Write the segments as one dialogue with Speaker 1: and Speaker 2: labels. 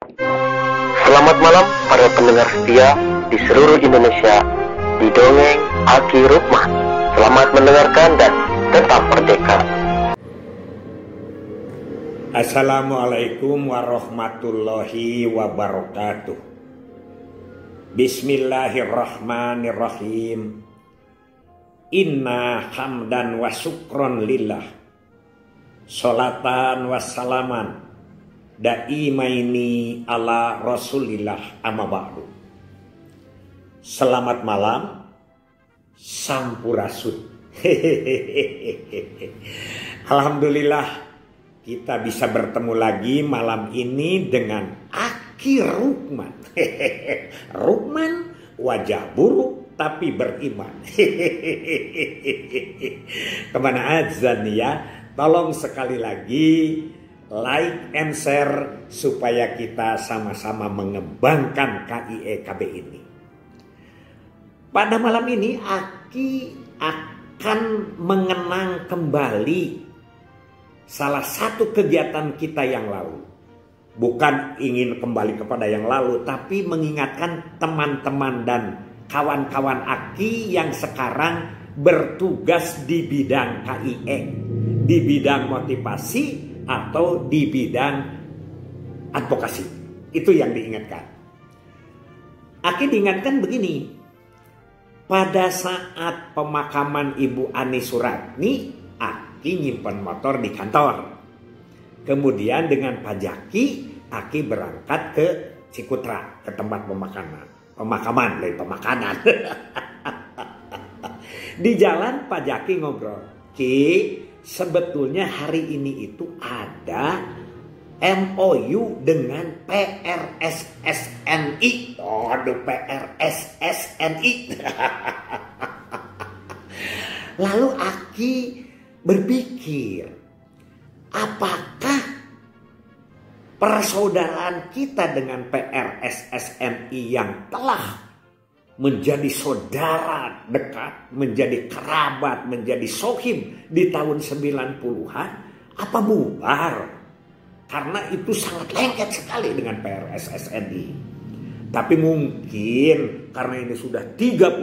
Speaker 1: Selamat malam para pendengar setia di seluruh Indonesia di Dongeng Aki Rukman. Selamat mendengarkan dan tetap merdeka.
Speaker 2: Assalamualaikum warahmatullahi wabarakatuh. Bismillahirrahmanirrahim. Inna hamdan wa syukron lillah, sholatan wa salaman daimaini ala rasulillah, amma ba'du. Selamat malam, sampurasun. Alhamdulillah kita bisa bertemu lagi malam ini dengan Aki Rukman. Rukman wajah buruk tapi beriman. Kemana aja nih ya? Tolong sekali lagi like and share supaya kita sama-sama mengembangkan KIEKB ini. Pada malam ini Aki akan mengenang kembali salah satu kegiatan kita yang lalu. Bukan ingin kembali kepada yang lalu, tapi mengingatkan teman-teman dan kawan-kawan Aki yang sekarang bertugas di bidang KIE, di bidang motivasi atau di bidang advokasi. Itu yang diingatkan. Aki diingatkan begini, pada saat pemakaman Ibu Ani Suratni, Aki nyimpan motor di kantor. Kemudian dengan Pak Jaki, Aki berangkat ke Cikutra, ke tempat pemakaman. Di jalan Pak Jaki ngobrol, Ki, sebetulnya hari ini itu ada MOU dengan PRSSNI. Aduh, PRSSNI. Lalu Aki berpikir, apakah persaudaraan kita dengan PRSSNI yang telah menjadi saudara dekat, menjadi kerabat, menjadi sohib di tahun 90-an, apa bubar? Karena itu sangat lengket sekali dengan PRSSNI. Tapi mungkin karena ini sudah 35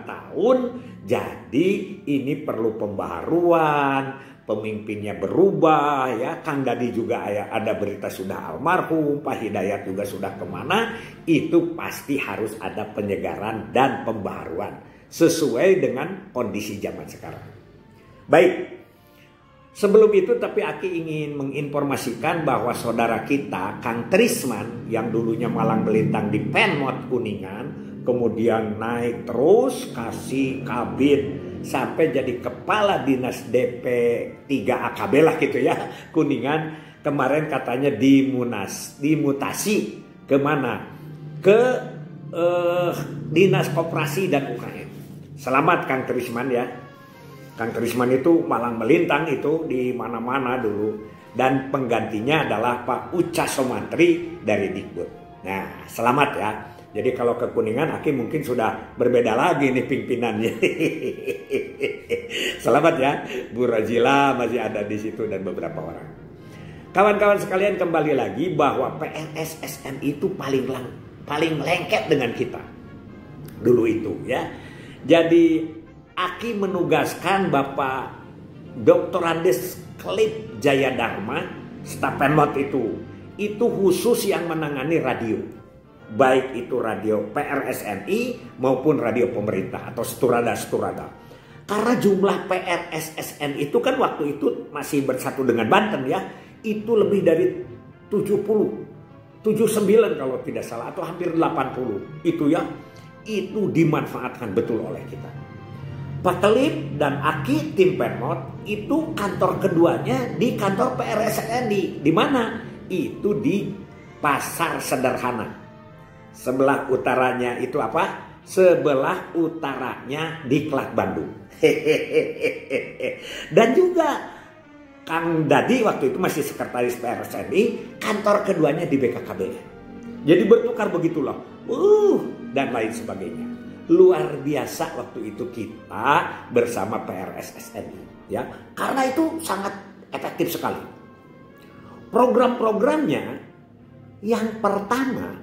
Speaker 2: tahun, jadi ini perlu pembaharuan, pemimpinnya berubah ya. Kang Dadi juga ada berita sudah almarhum, Pak Hidayat juga sudah kemana. Itu pasti harus ada penyegaran dan pembaharuan sesuai dengan kondisi zaman sekarang. Baik, sebelum itu tapi Aki ingin menginformasikan bahwa saudara kita Kang Trisman yang dulunya malang melintang di Penmot Kuningan, kemudian naik terus kasih kabin sampai jadi kepala dinas DP 3 AKB lah gitu ya, Kuningan. Kemarin katanya dimutasi ke mana? Ke Dinas Koperasi dan UKM. Selamat Kang Trisman ya. Kang Trisman itu malang melintang itu di mana-mana dulu. Dan penggantinya adalah Pak Uca Somantri dari Dikbud. Nah, selamat ya. Jadi kalau ke Kuningan, Aki mungkin sudah berbeda lagi nih pimpinannya. Selamat ya, Bu Rajila masih ada di situ dan beberapa orang. Kawan-kawan sekalian, kembali lagi bahwa PRSSNI itu paling lengket dengan kita dulu itu ya. Jadi Aki menugaskan Bapak Dr. Andes Klip Jayadharma, staf Penmot itu khusus yang menangani radio. Baik itu radio PRSNI maupun radio pemerintah atau seturada. Karena jumlah PRSSN itu kan waktu itu masih bersatu dengan Banten ya, itu lebih dari 79 kalau tidak salah, atau hampir 80 itu ya, itu dimanfaatkan betul oleh kita. Pak Kelip dan Aki tim Penmot itu kantor keduanya di kantor PRSSNI. Di mana? Itu di Pasar Sederhana. Sebelah utaranya itu apa? Sebelah utaranya di Kelak Bandung. Dan juga Kang Dadi waktu itu masih sekretaris PRSNI, kantor keduanya di BKKB. Jadi bertukar begitulah. Dan lain sebagainya. Luar biasa waktu itu kita bersama PRSSNI ya. Karena itu sangat efektif sekali. Program-programnya Yang pertama,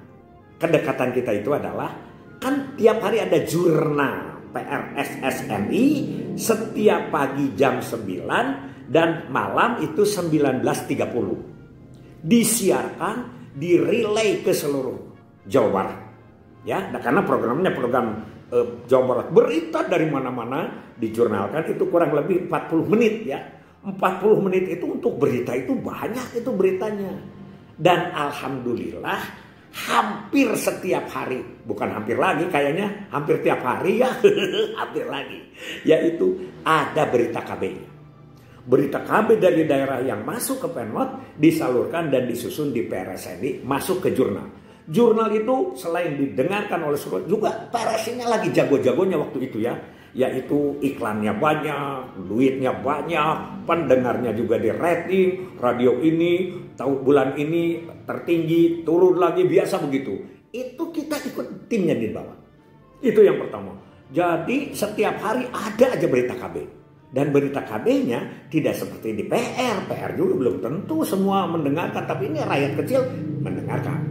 Speaker 2: kedekatan kita itu adalah kan tiap hari ada jurnal PRSSMI setiap pagi jam 9 dan malam itu 19.30. Disiarkan, direlay ke seluruh Jawa Barat. Ya, karena programnya program Jawa Barat, berita dari mana-mana dijurnalkan itu kurang lebih 40 menit ya. 40 menit itu untuk berita itu banyak itu beritanya. Dan alhamdulillah hampir setiap hari, bukan hampir lagi kayaknya, hampir tiap hari ya, hampir lagi. Yaitu ada berita KB-nya. Berita KB dari daerah yang masuk ke Pemkot disalurkan dan disusun di PRSNI masuk ke jurnal. Jurnal itu selain didengarkan oleh seluruh juga PRSNI lagi jago-jagonya waktu itu ya. Yaitu iklannya banyak, duitnya banyak, pendengarnya juga di rating, radio ini tahu bulan ini tertinggi, turun lagi, biasa begitu. Itu kita ikut timnya di bawah. Itu yang pertama. Jadi setiap hari ada aja berita KB. Dan berita KB-nya tidak seperti di PR. PR juga belum tentu semua mendengarkan, tapi ini rakyat kecil mendengarkan.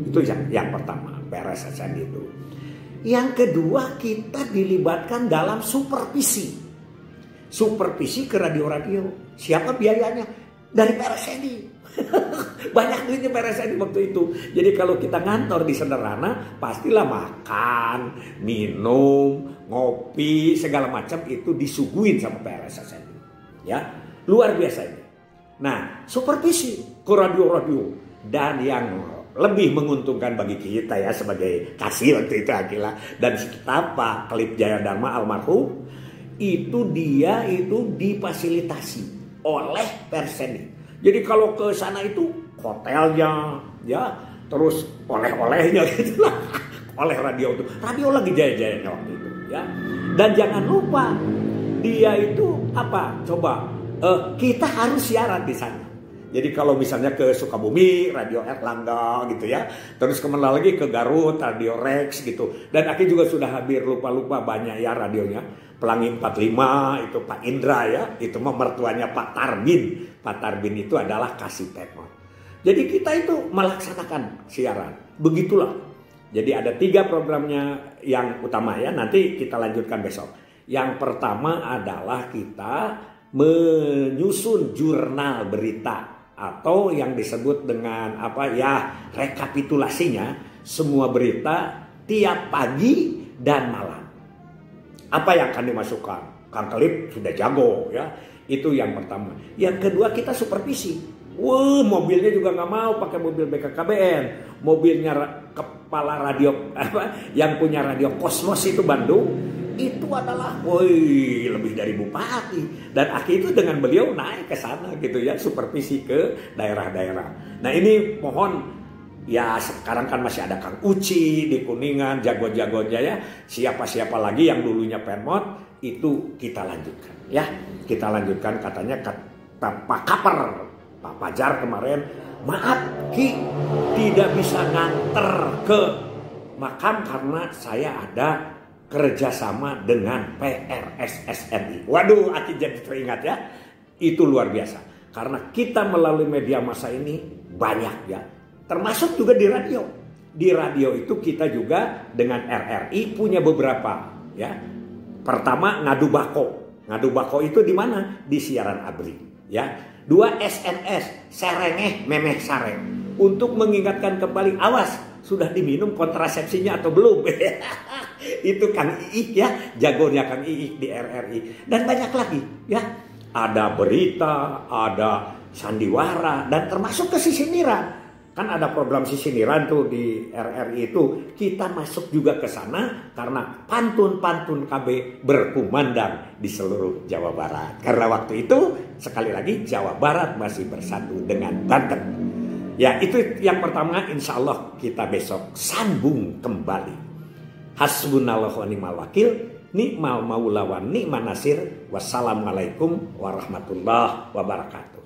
Speaker 2: Itu yang pertama, PRSSN itu. Yang kedua, kita dilibatkan dalam supervisi. Supervisi ke radio-radio. Siapa biayanya? Dari PRSNI. Banyak duitnya PRSNI waktu itu. Jadi kalau kita ngantor di Sederhana, pastilah makan, minum, ngopi, segala macam itu disuguhin sama PRSSNI. Ya, luar biasanya. Nah, supervisi ke radio-radio. Dan yang lebih menguntungkan bagi kita ya sebagai kasir waktu itu Akila dan Pak Klip Jaya Dharma almarhum itu dia itu difasilitasi oleh PRSNI. Jadi kalau ke sana itu hotelnya ya terus oleh-olehnya gitu lah oleh radio itu. Radio lagi jaya-jayanya waktu itu ya. Dan jangan lupa dia itu apa? Coba kita harus siaran di sana. Jadi kalau misalnya ke Sukabumi, Radio Erlangga gitu ya. Terus kemana lagi ke Garut, Radio Rex gitu. Dan Aki juga sudah hampir lupa-lupa banyak ya radionya. Pelangi 45 itu Pak Indra ya. Itu mah mertuanya Pak Tarbin. Pak Tarbin itu adalah Kasih Pemkot. Jadi kita itu melaksanakan siaran. Begitulah. Jadi ada 3 programnya yang utama ya. Nanti kita lanjutkan besok. Yang pertama adalah kita menyusun jurnal berita. Atau yang disebut dengan apa ya rekapitulasinya semua berita tiap pagi dan malam. Apa yang akan dimasukkan? Kang Kelip sudah jago ya. Itu yang pertama. Yang kedua kita supervisi. Mobilnya juga nggak mau pakai mobil BKKBN. Mobilnya kepala radio apa yang punya radio Kosmos itu Bandung. Itu adalah lebih dari bupati. Dan Aki itu dengan beliau naik ke sana gitu ya. Supervisi ke daerah-daerah. Nah ini mohon ya sekarang kan masih ada Kang Uci di Kuningan. Jago-jagonya ya. Siapa-siapa lagi yang dulunya Pemkot. Itu kita lanjutkan ya. Kita lanjutkan katanya Pak Kaper. Pak Pajar kemarin. Maaf Ki tidak bisa nganter ke makam karena saya ada kerjasama dengan PRSSMI. Waduh, Aki jadi teringat ya. Itu luar biasa. Karena kita melalui media massa ini banyak ya. Termasuk juga di radio. Di radio itu kita juga dengan RRI punya beberapa ya. Pertama ngadu bako. Ngadu bako itu di mana? Di siaran ABRI ya. 2 SMS serengeh memeh sareng. Untuk mengingatkan kembali awas sudah diminum kontrasepsinya atau belum. Itu Kang Iik ya, jagonya Kang Iik di RRI. Dan banyak lagi ya. Ada berita, ada sandiwara, dan termasuk ke sisiniran. Kan ada program sisiniran tuh di RRI itu. Kita masuk juga ke sana karena pantun-pantun KB berkumandang di seluruh Jawa Barat. Karena waktu itu sekali lagi Jawa Barat masih bersatu dengan Banten. Ya itu yang pertama, insya Allah kita besok sambung kembali. Hasbunallahu wa ni'mal wakil, ni'mal maula wa ni'man nasir. Wassalamualaikum warahmatullahi wabarakatuh.